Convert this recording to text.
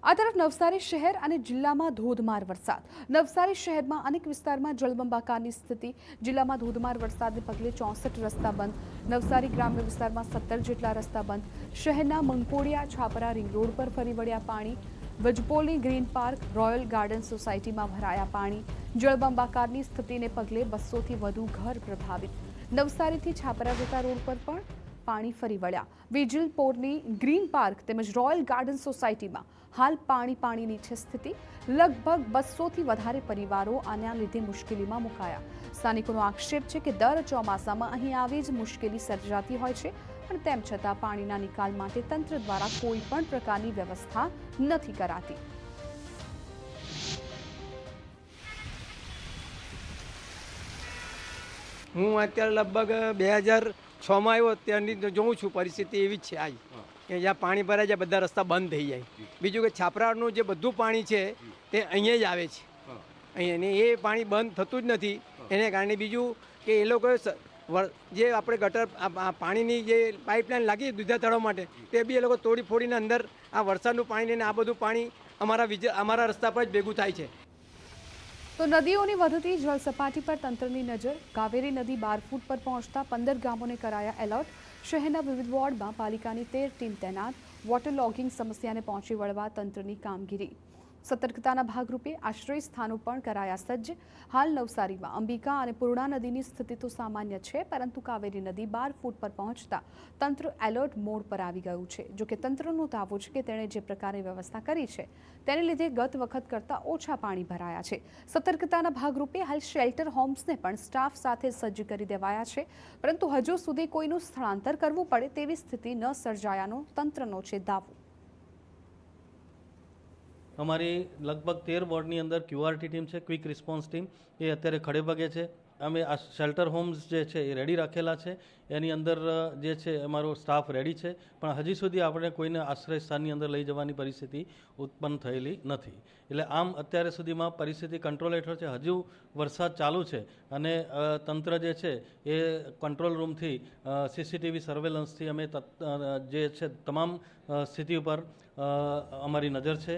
આ તરફ નવસારી શહેર અને જિલ્લામાં ધોધમાર વરસાદ। નવસારી શહેરમાં અનેક વિસ્તારમાં જળબંબાકારની સ્થિતિ। જિલ્લામાં ધોધમાર વરસાદને પગલે 64 રસ્તા બંધ। નવસારી ગ્રામ્ય વિસ્તારમાં 17 જેટલા રસ્તા બંધ। શહેરના મંકોડિયા છાપરા રિંગ રોડ પર ફરી વળ્યા પાણી। વજપોલની ગ્રીન પાર્ક રોયલ ગાર્ડન સોસાયટીમાં ભરાયા પાણી। જળબંબાકારની સ્થિતિને પગલે 200થી વધુ ઘર પ્રભાવિત। નવસારીથી છાપરા જતા રોડ પર પણ પાણી ફરી વળ્યા। વિજલપોરની ગ્રીન પાર્ક તેમજ રોયલ ગાર્ડન સોસાયટીમાં હાલ પાણીની છે સ્થિતિ। લગભગ 200થી વધારે પરિવારો આના લીધે મુશ્કેલીમાં મુકાયા। સ્થાનિકોનો આક્ષેપ છે કે દર ચોમાસામાં અહીં આવી જ મુશ્કેલી સર્જાતી હોય છે, પણ તેમ છતાં પાણીના નિકાલ માટે તંત્ર દ્વારા કોઈ પણ પ્રકારની વ્યવસ્થા નથી કરાતી। હું અત્યારે લગભગ 2006માં આવ્યો ત્યારની જોઉં છું પરિસ્થિતિ એવી જ છે આજ કે જ્યાં પાણી ભરાય જાય બધા રસ્તા બંધ થઈ જાય। બીજું કે છાપરાનું જે બધું પાણી છે તે અહીંયા જ આવે છે, અહીંયા એ પાણી બંધ થતું જ નથી। એને કારણે બીજું કે એ લોકો જે આપણે ગટર પાણીની જે પાઇપલાઇન લાગી દુધા તળાવ માટે તે બી એ લોકો તોડી ફોડીને અંદર આ વરસાદનું પાણી લઈને આ બધું પાણી અમારા રસ્તા પર જ ભેગું થાય છે। તો નદીઓની વધતી જળ સપાટી પર તંત્રની નજર। કાવેરી નદી 12 ફૂટ પર પહોંચતા 15 ગામોને કરાયા એલર્ટ। શહેરના વિવિધ વોર્ડમાં પાલિકાની 13 ટીમ તૈનાત। વોટર લોગિંગ સમસ્યાને પહોંચી વળવા તંત્રની કામગીરી। સતર્કતાના ભાગરૂપે આશ્રય સ્થાનો પણ કરાયા સજ્જ। હાલ નવસારીમાં અંબિકા અને પૂર્ણા નદીની સ્થિતિ તો સામાન્ય છે, પરંતુ કાવેરી નદી 12 ફૂટ પર પહોંચતા તંત્ર એલર્ટ મોડ પર આવી ગયું છે। જોકે તંત્રનો દાવો છે કે તેણે જે પ્રકારે વ્યવસ્થા કરી છે તેને લીધે ગત વખત કરતાં ઓછા પાણી ભરાયા છે। સતર્કતાના ભાગરૂપે હાલ શેલ્ટર હોમ્સને પણ સ્ટાફ સાથે સજ્જ કરી દેવાયા છે, પરંતુ હજુ સુધી કોઈનું સ્થળાંતર કરવું પડે તેવી સ્થિતિ ન સર્જાયાનો તંત્રનો છે દાવો। અમારી લગભગ 13 વોર્ડની અંદર QRT ટીમ છે, ક્વિક રિસ્પોન્સ ટીમ, એ અત્યારે ખડેપગે છે। અમે આ શેલ્ટર હોમ્સ જે છે એ રેડી રાખેલા છે, એની અંદર જે છે અમારો સ્ટાફ રેડી છે, પણ હજી સુધી આપણે કોઈને આશ્રય સ્થાનની અંદર લઈ જવાની પરિસ્થિતિ ઉત્પન્ન થયેલી નથી। એટલે આમ અત્યારે સુધીમાં પરિસ્થિતિ કંટ્રોલ હેઠળ છે। હજુ વરસાદ ચાલુ છે અને તંત્ર જે છે એ કંટ્રોલ રૂમથી CCTV સર્વેલન્સથી અમે જે છે તમામ સ્થિતિ ઉપર અમારી નજર છે।